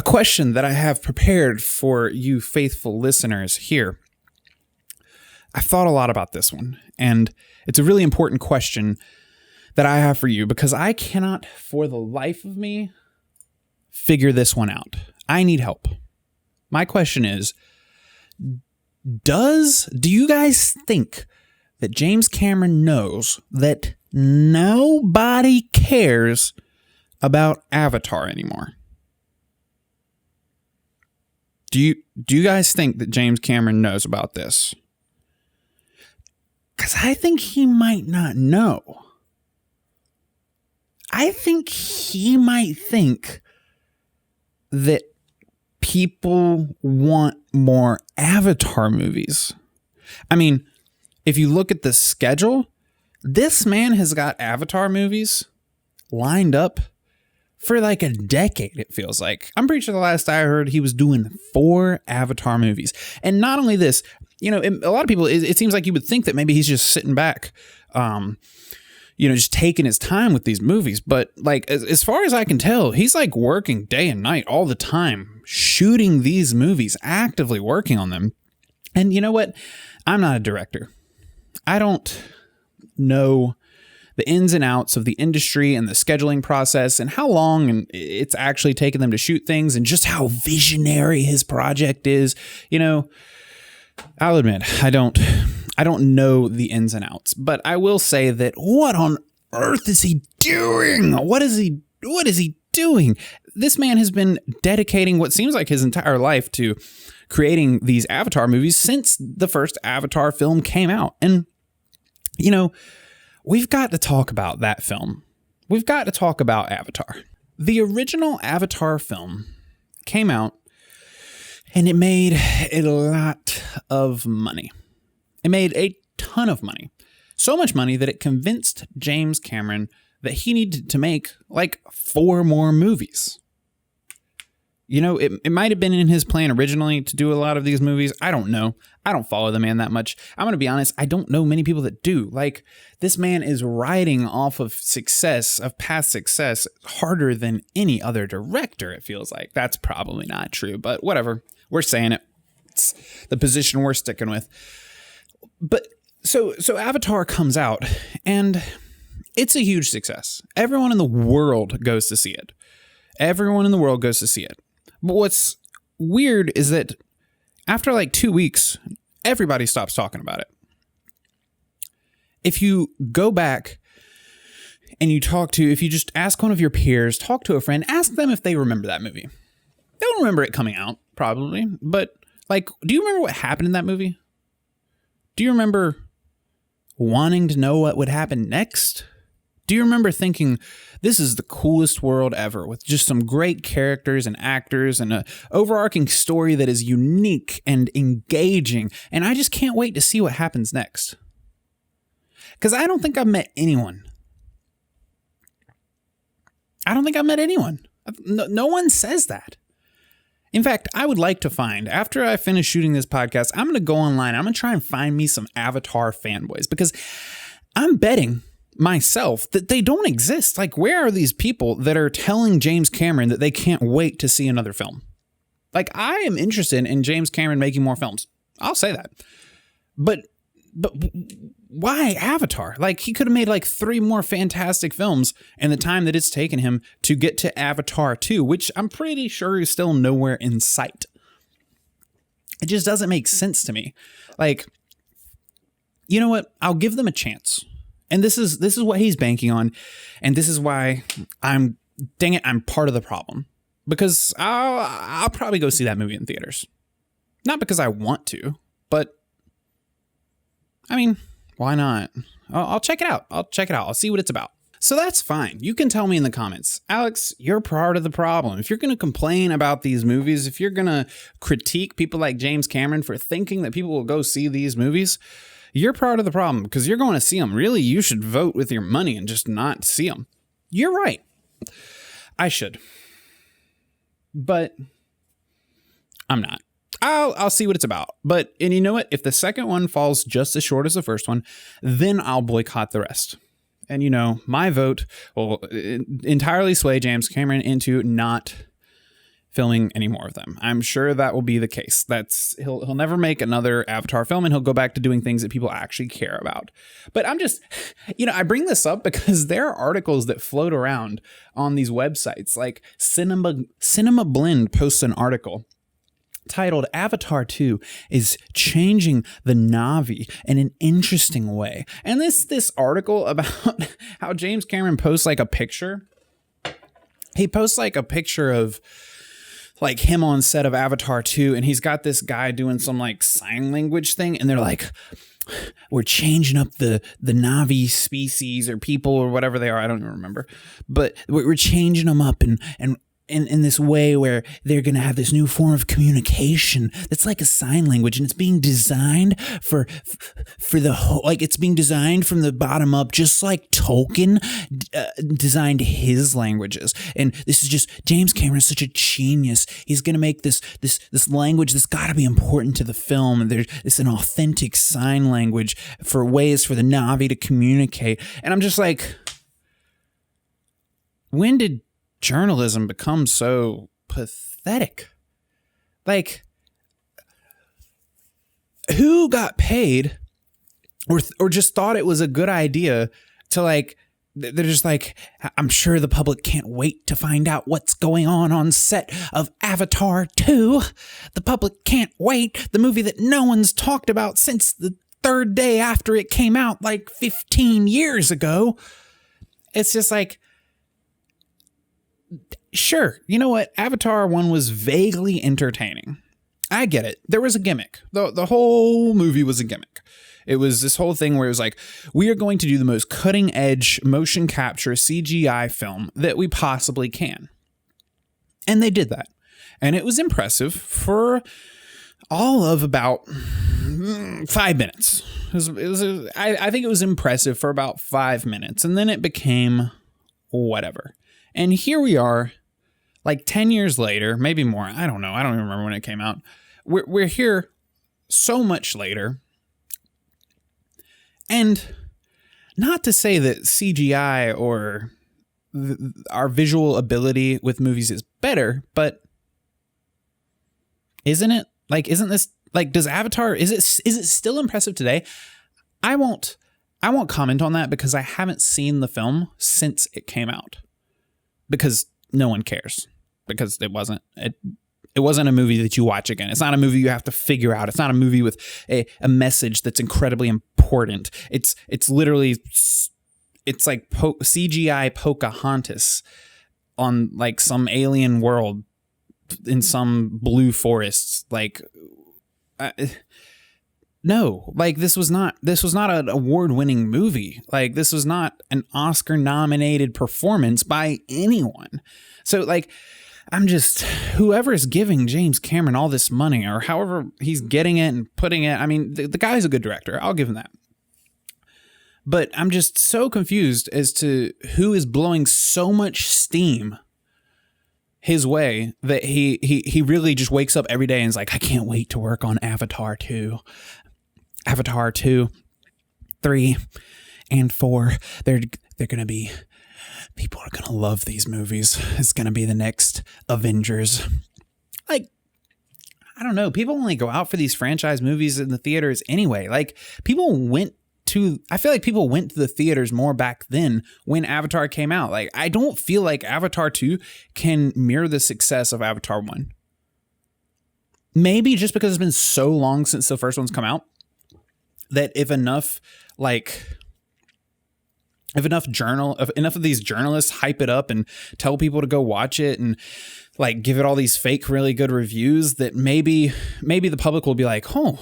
a question that I have prepared for you faithful listeners here. I've thought a lot about this one, and it's a really important question that I have for you because I cannot, for the life of me, figure this one out. I need help. My question is, do you guys think that James Cameron knows that nobody cares about Avatar anymore? Do you guys think that James Cameron knows about this? Because I think he might not know. I think he might think that people want more Avatar movies. I mean, if you look at the schedule, this man has got Avatar movies lined up for like a decade, it feels like. I'm pretty sure the last I heard he was doing 4 Avatar movies. And not only this, a lot of people, it seems like you would think that maybe he's just sitting back, just taking his time with these movies. But like, as far as I can tell, he's like working day and night all the time, shooting these movies, actively working on them. And you know what? I'm not a director. I don't know the ins and outs of the industry and the scheduling process and how long it's actually taken them to shoot things and just how visionary his project is. I'll admit, I don't know the ins and outs, but I will say that what on earth is he doing? What is he doing? This man has been dedicating what seems like his entire life to creating these Avatar movies since the first Avatar film came out. And, we've got to talk about that film. We've got to talk about Avatar. The original Avatar film came out and it made a lot of money. It made a ton of money. So much money that it convinced James Cameron that he needed to make like 4 more movies. It might have been in his plan originally to do a lot of these movies. I don't know. I don't follow the man that much. I'm going to be honest. I don't know many people that do. Like, this man is riding off of past success harder than any other director, it feels like. That's probably not true, but whatever. We're saying it. It's the position we're sticking with. But so Avatar comes out and it's a huge success. Everyone in the world goes to see it. But what's weird is that after like 2 weeks, everybody stops talking about it. If you go back and if you just ask one of your peers, talk to a friend, ask them if they remember that movie. They don't remember it coming out, probably. But like, do you remember what happened in that movie? Do you remember wanting to know what would happen next? Do you remember thinking, this is the coolest world ever with just some great characters and actors and an overarching story that is unique and engaging, and I just can't wait to see what happens next? Because I don't think I've met anyone. No one says that. In fact, I would like to find, after I finish shooting this podcast, I'm going to go online. I'm going to try and find me some Avatar fanboys because I'm betting myself that they don't exist. Like, where are these people that are telling James Cameron that they can't wait to see another film? Like, I am interested in James Cameron making more films. I'll say that. But why Avatar? Like, he could have made like 3 more fantastic films in the time that it's taken him to get to Avatar 2, which I'm pretty sure is still nowhere in sight. It just doesn't make sense to me. Like, you know what? I'll give them a chance. And this is what he's banking on. And this is why I'm part of the problem. Because I'll probably go see that movie in theaters. Not because I want to, but I mean, why not? I'll check it out. I'll see what it's about. So that's fine. You can tell me in the comments, Alex, you're part of the problem. If you're going to complain about these movies, if you're going to critique people like James Cameron for thinking that people will go see these movies, you're part of the problem because you're going to see them. Really, you should vote with your money and just not see them. You're right. I should. But I'm not. I'll see what it's about. And you know what? If the second one falls just as short as the first one, then I'll boycott the rest. And my vote will entirely sway James Cameron into not filming any more of them. I'm sure that will be the case. He'll never make another Avatar film, and he'll go back to doing things that people actually care about. But I'm just, I bring this up because there are articles that float around on these websites. Like Cinema Blend posts an article titled Avatar 2 is changing the Na'vi in an interesting way. And this article about how James Cameron posts like a picture. He posts like a picture of like him on set of Avatar 2, and he's got this guy doing some like sign language thing, and they're like, we're changing up the Na'vi species or people or whatever they are. I don't even remember, but we're changing them up and in this way where they're going to have this new form of communication that's like a sign language, and it's being designed for the whole, like it's being designed from the bottom up, just like Tolkien designed his languages. And this is just, James Cameron's such a genius. He's going to make this language that's got to be important to the film. And it's an authentic sign language for ways for the Na'vi to communicate. And I'm just like, when did journalism becomes so pathetic? Like, who got paid or just thought it was a good idea to like, they're just like, I'm sure the public can't wait to find out what's going on set of Avatar 2. The public can't wait. The movie that no one's talked about since the third day after it came out like 15 years ago. It's just like, sure, you know what? Avatar 1 was vaguely entertaining. I get it. There was a gimmick. The whole movie was a gimmick. It was this whole thing where it was like, we are going to do the most cutting edge motion capture CGI film that we possibly can. And they did that. And it was impressive for all of about 5 minutes. I think it was impressive for about 5 minutes. And then it became whatever. And here we are, like 10 years later, maybe more. I don't know. I don't even remember when it came out. We're here so much later. And not to say that CGI or our visual ability with movies is better, but isn't it? Like, isn't this, like, does Avatar, is it still impressive today? I won't comment on that because I haven't seen the film since it came out. Because no one cares. Because it wasn't a movie that you watch again. It's not a movie you have to figure out. It's not a movie with a message that's incredibly important. It's literally, it's like CGI Pocahontas on like some alien world in some blue forests. Like, no, like this was not an award-winning movie. Like, this was not an Oscar-nominated performance by anyone. So, like, I'm just, whoever's giving James Cameron all this money or however he's getting it and putting it, I mean, the guy's a good director. I'll give him that. But I'm just so confused as to who is blowing so much steam his way that he really just wakes up every day and is like, I can't wait to work on Avatar 2. Avatar 2, 3, and 4. They're going to be, people are going to love these movies. It's going to be the next Avengers. Like, I don't know. People only go out for these franchise movies in the theaters anyway. Like, I feel like people went to the theaters more back then when Avatar came out. Like, I don't feel like Avatar 2 can mirror the success of Avatar 1. Maybe just because it's been so long since the first one's come out, that if enough of these journalists hype it up and tell people to go watch it and like give it all these fake really good reviews, that maybe the public will be like, oh,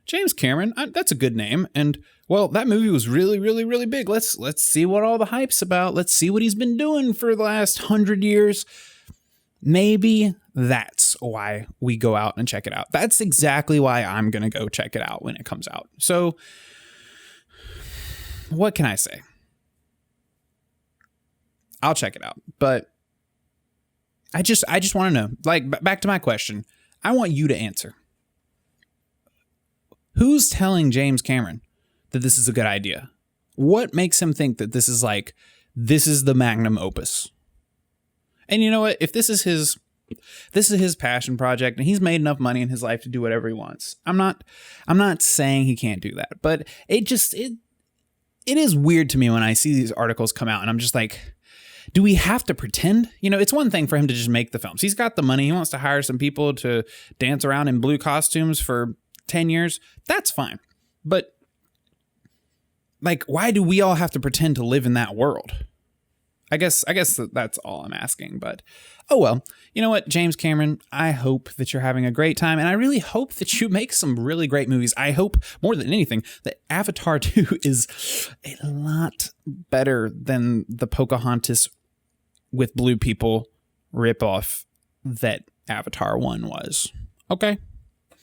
James Cameron, that's a good name, and well, that movie was really, really, really big. Let's see what all the hype's about. Let's see what he's been doing for the last 100 years. Maybe that's why we go out and check it out. That's exactly why I'm going to go check it out when it comes out. So what can I say? I'll check it out. But I just want to know, like, back to my question. I want you to answer. Who's telling James Cameron that this is a good idea? What makes him think that this is the magnum opus? And you know what? If this is his This is his passion project, and he's made enough money in his life to do whatever he wants. I'm not saying he can't do that, but it is weird to me when I see these articles come out and I'm just like, do we have to pretend? It's one thing for him to just make the films. He's got the money. He wants to hire some people to dance around in blue costumes for 10 years. That's fine. But like, why do we all have to pretend to live in that world? I guess that's all I'm asking, but oh well. You know what, James Cameron, I hope that you're having a great time, and I really hope that you make some really great movies. I hope, more than anything, that Avatar 2 is a lot better than the Pocahontas with blue people ripoff that Avatar 1 was. Okay?